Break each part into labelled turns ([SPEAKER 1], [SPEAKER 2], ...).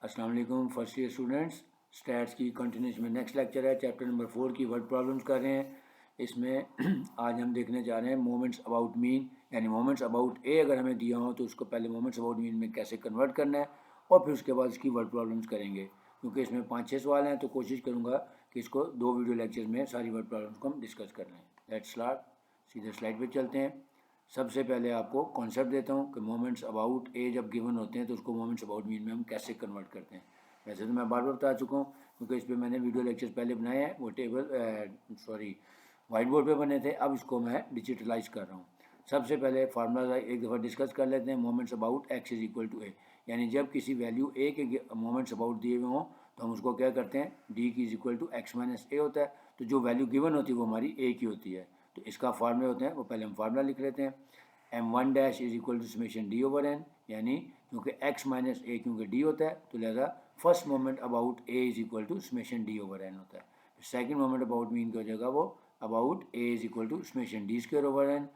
[SPEAKER 1] अस्सलाम वालेकुम first year students. Stats की कंटिन्यूस में नेक्स्ट लेक्चर है, चैप्टर नंबर 4 की वर्ड प्रॉब्लम्स कर रहे हैं। इसमें आज हम देखने जा रहे हैं मोमेंट्स अबाउट मीन, यानी मोमेंट्स अबाउट ए अगर हमें दिया हो तो उसको पहले मोमेंट्स अबाउट मीन में कैसे कन्वर्ट करना है और फिर उसके बाद इसकी वर्ड प्रॉब्लम्स करेंगे। क्योंकि इसमें 5-6 सवाल हैं तो कोशिश करूँगा कि इसको 2 वीडियो लेक्चर में सारी वर्ड प्रॉब्लम्स को हम डिस्कस कर लें। लेट्स स्टार्ट, सीधे स्लाइड पर चलते हैं। सबसे पहले आपको कॉन्सेप्ट देता हूँ कि मोमेंट्स अबाउट ए जब गिवन होते हैं तो उसको मोमेंट्स अबाउट मीन में हम कैसे कन्वर्ट करते हैं। वैसे तो मैं बार बार बता चुका हूँ क्योंकि इस पर मैंने वीडियो लेक्चर्स पहले बनाए हैं, वो वाइट बोर्ड पे बने थे। अब इसको मैं डिजिटलाइज कर रहा हूँ। सबसे पहले फार्मूला एक दफ़ा डिस्कस कर लेते हैं। Moments about X is equal to A, यानी जब किसी वैल्यू ए के मोमेंट्स अबाउट दिए हुए हों तो हम उसको क्या करते हैं, डी की is equal to X minus A होता है। तो जो वैल्यू गिवन होती है वो हमारी ए की होती है। तो इसका फार्मूला होते हैं, वो पहले हम फार्मूला लिख लेते हैं। m1 dash is equal to summation D over n, यानी क्योंकि x माइनस ए क्योंकि d होता है तो लिहाजा first moment about a is equal to summation D over n होता है। सेकंड मोमेंट अबाउट मीन की हो जाएगा वो about a is equal to summation d square over n.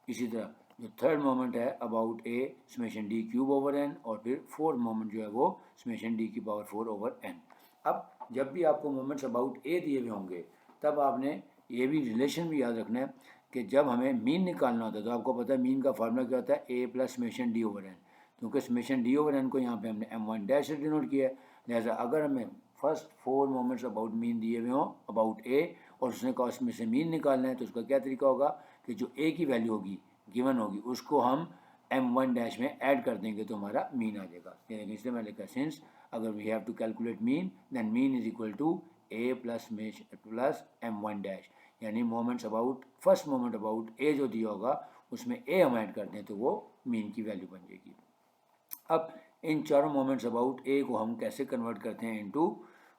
[SPEAKER 1] इसी तरह जो थर्ड मोमेंट है about a summation d cube over n, और फिर फोर्थ मोमेंट जो है वो समेशन डी की पावर 4 ओवर एन। अब जब भी आपको मोमेंट्स अबाउट a दिए हुए होंगे तब आपने ये भी रिलेशन भी याद रखना है कि जब हमें मीन निकालना होता है तो आपको पता है मीन का फार्मूला क्या होता है, A plus summation D over N. क्योंकि समेशन डी ओवर एन को यहाँ पे हमने m1 डैश से डिनोट किया है। लिहाजा अगर हमें फर्स्ट 4 मोमेंट्स अबाउट मीन दिए हुए हों अबाउट ए और उसने कहा उसमें से मीन निकालना है तो उसका क्या तरीका होगा कि जो ए की वैल्यू होगी गिवन होगी उसको हम m1 डैश में ऐड कर देंगे तो हमारा मीन आ जाएगा। यानी इसलिए मैं लिखा सिंस अगर we have to calculate mean then mean is equal to A plus m1 dash, यानी moments about first moment about A जो दिया होगा उसमें ए हम ऐड कर दें तो वो मीन की वैल्यू बन जाएगी। अब इन चारों मोमेंट्स अबाउट ए को हम कैसे कन्वर्ट करते हैं इनटू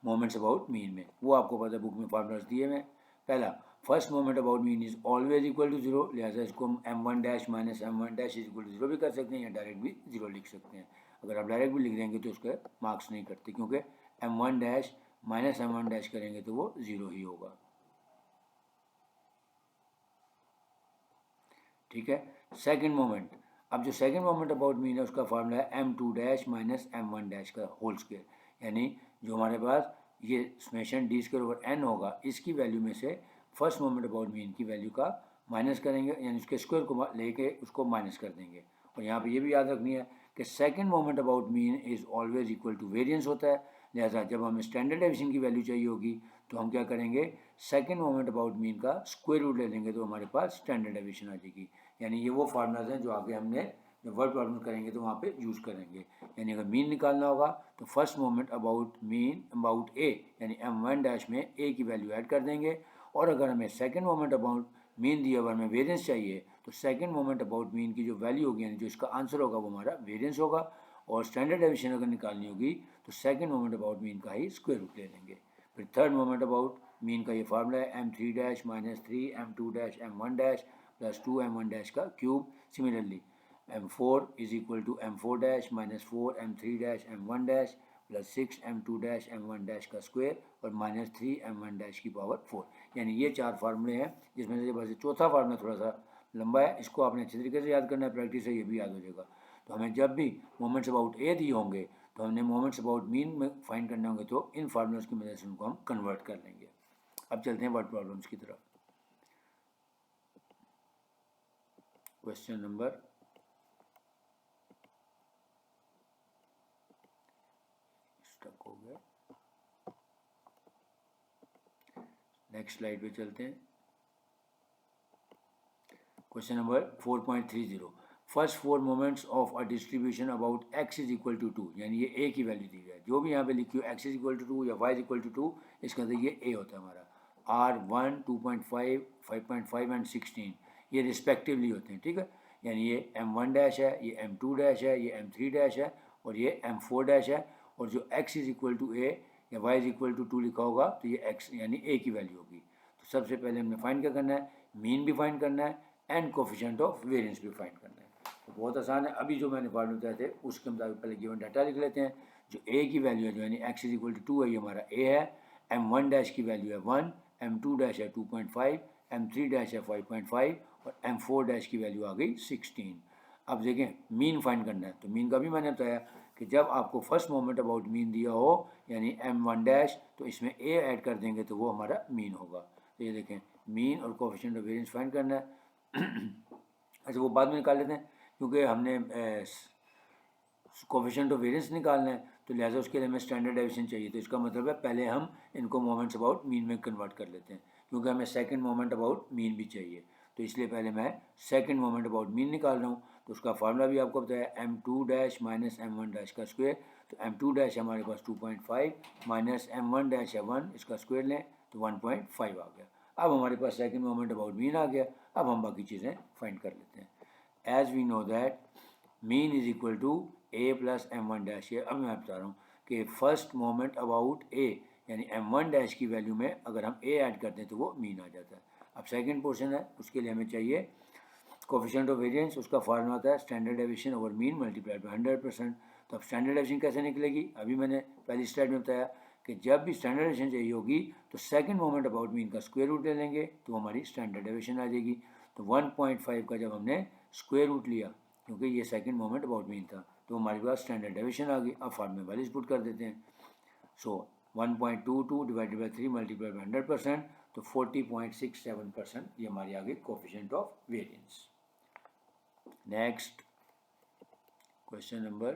[SPEAKER 1] मोमेंट्स अबाउट मीन में, वो आपको पता है बुक में फार्मूलाज दिए हैं। पहला, first moment about mean is always equal to zero, लिहाजा इसको हम m1 dash minus m1 dash is equal to zero भी कर सकते हैं या डायरेक्ट भी जीरो लिख सकते हैं। अगर आप डायरेक्ट भी लिख देंगे तो उसके मार्क्स नहीं करते क्योंकि m1 dash minus m1 dash करेंगे तो वो जीरो ही होगा। ठीक है। सेकंड मोमेंट, अब जो सेकंड मोमेंट अबाउट मीन है उसका फार्मूला है m2 dash minus m1 dash का होल स्क्वायर, यानी जो हमारे पास ये summation d square over n होगा इसकी वैल्यू में से फर्स्ट मोमेंट अबाउट मीन की वैल्यू का माइनस करेंगे, यानी उसके स्क्वायर को लेके उसको माइनस कर देंगे। और यहाँ पे ये भी याद रखनी है कि second moment about mean is always equal to variance होता है। लिहाजा जब हमें स्टैंडर्ड डेविएशन की वैल्यू चाहिए होगी तो हम क्या करेंगे, सेकंड मोमेंट अबाउट मीन का स्क्वायर रूट ले लेंगे तो हमारे पास स्टैंडर्ड डेविएशन आ जाएगी। यानी ये वो फार्मूलाज हैं जो आगे हमने जब वर्ड प्रॉब्लम करेंगे तो वहाँ पे यूज़ करेंगे। यानी अगर मीन निकालना होगा तो first moment about mean about A यानी m1 डैश में ए की वैल्यू ऐड कर देंगे, और अगर हमें सेकंड मोमेंट अबाउट मीन दिया हुआ हमें वेरिएंस चाहिए तो सेकंड मोमेंट अबाउट मीन की जो वैल्यू होगी यानी जो इसका आंसर होगा वो हमारा वेरिएंस होगा, और स्टैंडर्ड डेविएशन अगर निकालनी होगी तो सेकंड मोमेंट अबाउट मीन का ही स्क्वायर रूट ले लेंगे। फिर थर्ड मोमेंट अबाउट मीन का ये फार्मूला है m3 dash minus 3 m2 dash m1 dash plus 2 m1 dash का cube. Similarly m4 is equal to m4 dash minus 4 m3 dash m1 dash plus 6 m2 dash m1 dash का square और minus 3 m1 dash की power 4। यानी ये चार फार्मूले हैं जिसमें से बस चौथा फार्मूला थोड़ा सा लंबा है, इसको आपने अच्छे तरीके से याद करना है, प्रैक्टिस है ये भी याद हो जाएगा। तो हमें जब भी मोमेंट्स अबाउट ए दिए होंगे तो हमने मोमेंट्स अबाउट मीन में फाइंड करने होंगे तो इन फार्मूलाज की मदद से उनको हम कन्वर्ट कर लेंगे। अब चलते हैं वर्ड प्रॉब्लम्स की तरफ। क्वेश्चन नंबर स्टक हो गया, नेक्स्ट स्लाइड पे चलते हैं। Question number 4.30, first 4 moments of a distribution about x is equal to 2, यानी ये a की वैल्यू दी है। जो भी यहाँ पे लिखी हो x इज इक्वल टू 2 या y इज इक्वल टू 2, इसके अंदर ये a होता है हमारा। R1, 2.5, 5.5 एंड 16 ये रिस्पेक्टिवली होते हैं। ठीक है, यानी ये m1 डैश है, ये m2 डैश है, ये m3 डैश है और ये m4 डैश है। और जो x is equal to a या y इज इक्वल टू 2 लिखा होगा तो ये x यानी a की वैल्यू होगी। तो सबसे पहले हमने फाइंड क्या करना है, मीन भी फाइंड करना है एंड कोफिशिएंट ऑफ वेरिएंस भी फाइंड करना है। तो बहुत आसान है। अभी जो मैंने फार्मूला बताए थे उसके मुताबिक पहले गिवन डाटा लिख लेते हैं। जो a की वैल्यू है जो यानी x इज इक्वल टू 2 है ये हमारा a है, m1 डैश की वैल्यू है 1, m2 डैश है 2.5, m3 डैश है 5.5 और m4 डैश की वैल्यू आ गई 16। अब देखें मीन फाइंड करना है, तो मीन का भी मैंने बताया कि जब आपको फर्स्ट मोमेंट अबाउट मीन दिया हो यानी m1 तो इसमें a ऐड कर देंगे तो वो हमारा मीन होगा। तो ये देखें मीन और कोफिशिएंट ऑफ वेरिएंस फाइंड करना है। अच्छा वो बाद में निकाल लेते हैं क्योंकि हमने कोफिशिएंट ऑफ वेरिएंस निकालना है तो लिहाजा उसके लिए हमें स्टैंडर्ड डेविएशन चाहिए। तो इसका मतलब है पहले हम इनको मोमेंट्स अबाउट मीन में कन्वर्ट कर लेते हैं क्योंकि हमें सेकंड मोमेंट अबाउट मीन भी चाहिए। तो इसलिए पहले मैं सेकंड मोमेंट अबाउट मीन निकाल रहा हूँ। तो उसका फार्मूला भी आपको बताया m2 माइनस m1 का स्क्वायर। तो m2 हमारे पास 2.5 माइनस m1 है 1, इसका स्क्वायर लें तो 1.5 आ गया। अब हमारे पास सेकंड मोमेंट अबाउट मीन आ गया। अब हम बाकी चीज़ें फाइंड कर लेते हैं। As we know that mean is equal to a plus m1। ये अब मैं बता रहा हूँ कि फर्स्ट मोमेंट अबाउट a यानी m1 की वैल्यू में अगर हम a ऐड करते हैं तो वो मीन आ जाता है। अब सेकंड पोर्शन है उसके लिए हमें चाहिए कोफिशिएंट ऑफ वेरिएंस। उसका फार्मूला होता है standard deviation over mean multiplied by 100%। तो अब स्टैंडर्ड डेविएशन कैसे निकलेगी? अभी मैंने पहली स्लाइड में बताया कि जब भी स्टैंडर्ड डेविएशन चाहिए होगी तो सेकंड मोमेंट अबाउट मीन का स्क्वायर रूट ले लेंगे तो हमारी स्टैंडर्ड डेविएशन आ जाएगी। तो 1.5 का जब हमने स्क्वायर रूट लिया क्योंकि ये सेकंड मोमेंट अबाउट मीन था तो हमारे पास स्टैंडर्ड डेविएशन आ गई। अब फार्मूले वैल्यूज पुट कर देते हैं। सो 1.22 डिवाइडेड बाई 3 मल्टीप्लाइड बाई 100% तो 40.67% ये हमारी आ गई coefficient of variance. Next question number,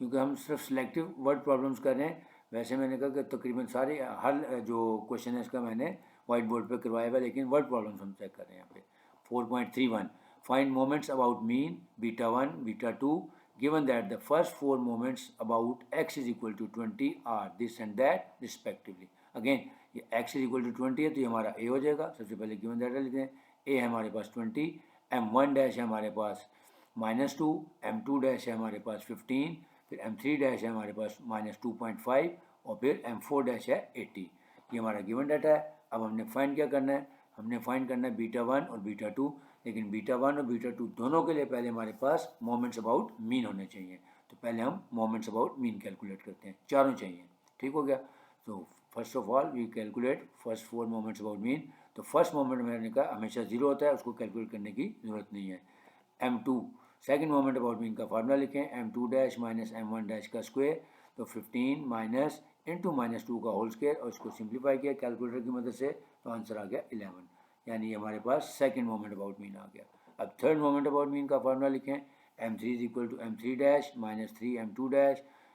[SPEAKER 1] क्योंकि हम सिर्फ सिलेक्टिव वर्ड प्रॉब्लम्स कर रहे हैं, वैसे मैंने कहा कि तकरीबन सारे हल जो क्वेश्चन है इसका मैंने वाइट बोर्ड पे करवाया हुआ, लेकिन वर्ड प्रॉब्लम्स हम चेक कर रहे हैं यहाँ पे। 4.31 find moments about mean β1 β2 given that the first 4 moments about x is equal to 20 are this and that respectively। Again ये x is equal to 20 है तो ये हमारा a हो जाएगा। सबसे पहले given that लिखते हैं। a है हमारे पास 20, m1 है हमारे पास -2, m2 है हमारे पास 15, फिर m3 है हमारे पास -2.5 और फिर m4 है 80। ये हमारा गिवन डाटा है। अब हमने फाइंड क्या करना है? हमने फाइंड करना है β1 और β2, लेकिन β1 और β2 दोनों के लिए पहले हमारे पास मोमेंट्स अबाउट मीन होने चाहिए। तो पहले हम मोमेंट्स अबाउट मीन कैलकुलेट करते हैं, चारों चाहिए। ठीक हो गया। तो first of all we calculate first 4 moments about mean. तो फर्स्ट मोमेंट मैंने कहा हमेशा 0 होता है, उसको कैलकुलेट करने की ज़रूरत नहीं है। m2 second moment about mean का फार्मूला लिखें, m2 माइनस m1 का स्क्वायर। तो 15 माइनस इंटू -2 का होल स्क्वायर और इसको सिंप्लीफाई किया कैलकुलेटर की मदद से तो आंसर आ गया 11, यानी हमारे पास सेकंड मोमेंट अबाउट मीन आ गया। अब थर्ड मोमेंट अबाउट मीन का फार्मूला लिखें, m3 is equal to m3 minus 3 m2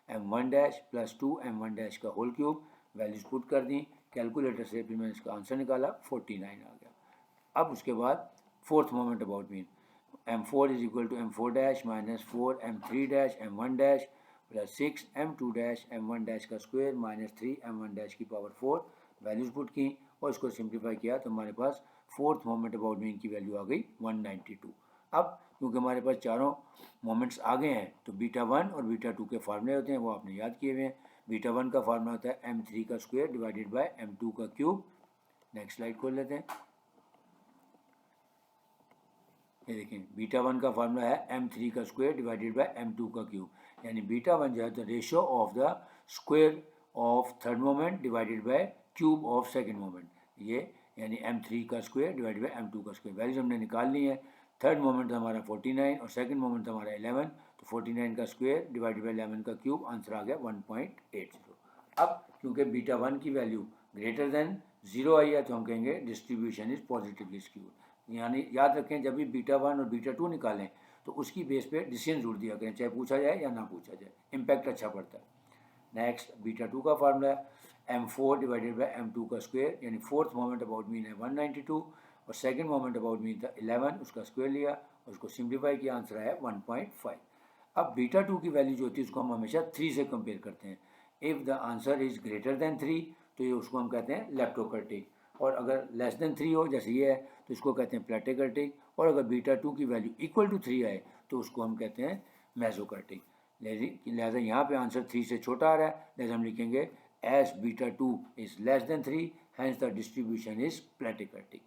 [SPEAKER 1] m1 plus 2 m1 का होल क्यूब। वैल्यूज पुट कर दी कैलकुलेटर से, फिर मैंने इसका आंसर निकाला 49 आ गया। अब उसके बाद fourth moment about mean, m4 is equal to m4 minus 4 m3 m1 plus 6 m2 m1 का स्क्वायर माइनस 3 m1 की पावर 4। वैल्यूज पुट की और इसको सिंप्लीफाई किया तो हमारे पास फोर्थ मोमेंट अबाउट मीन की वैल्यू आ गई 192। अब क्योंकि हमारे पास चारों मोमेंट्स आ गए हैं तो β1 और β2 के फार्मूले होते हैं वो आपने याद किए हुए हैं। β1 का फार्मूला होता है m3 का स्क्वायर डिवाइडेड बाय m2 का क्यूब। नेक्स्ट स्लाइड खोल लेते हैं। ये देखें β1 का फार्मूला है m3 का स्क्वायर डिवाइडेड बाय m2 का क्यूब, यानी β1 जो है the ratio of the square of third moment divided by cube of second moment. ये यानी m3 का स्क्वायर डिवाइडेड बाय m2 का स्क्वायर। वैल्यूज हमने निकाल ली है। थर्ड मोमेंट था हमारा 49 और सेकंड मोमेंट था हमारा 11। तो 49 का स्क्वायर डिवाइडेड बाय 11 का क्यूब, आंसर आ गया 1.80। अब क्योंकि β1 की वैल्यू ग्रेटर देन 0 आई है तो हम कहेंगे डिस्ट्रीब्यूशन इज पॉजिटिवली स्क्यूड। यानी याद रखें जब भी β1 और β2 निकालें तो उसकी बेस पे डिसीजन जरूर दिया करें, चाहे पूछा जाए या ना पूछा जाए, इम्पैक्ट अच्छा पड़ता है। नेक्स्ट β2 का फार्मूला है m4 डिवाइडेड बाय m2 का स्क्वायर, यानी फोर्थ मोमेंट अबाउट मीन है 192 और सेकंड मोमेंट अबाउट मीन था 11, उसका स्क्वायर लिया और उसको सिंप्लीफाई किया, आंसर आया 1.5। अब β2 की वैल्यू जो होती है उसको हम हमेशा 3 से कंपेयर करते हैं। If the answer is greater than 3 तो ये उसको हम कहते हैं लेप्टोकर्टिक, और अगर लेस देन 3 हो जैसे ये है तो इसको कहते हैं प्लेटेकर्टिक, और अगर β2 की वैल्यू इक्वल टू 3 आए तो उसको हम कहते हैं मेसोकर्टिक। लिहाजा यहाँ पे आंसर 3 से छोटा आ रहा है, लिहाजा हम लिखेंगे as β2 is less than 3 hence the distribution is प्लेटेकर्टिक।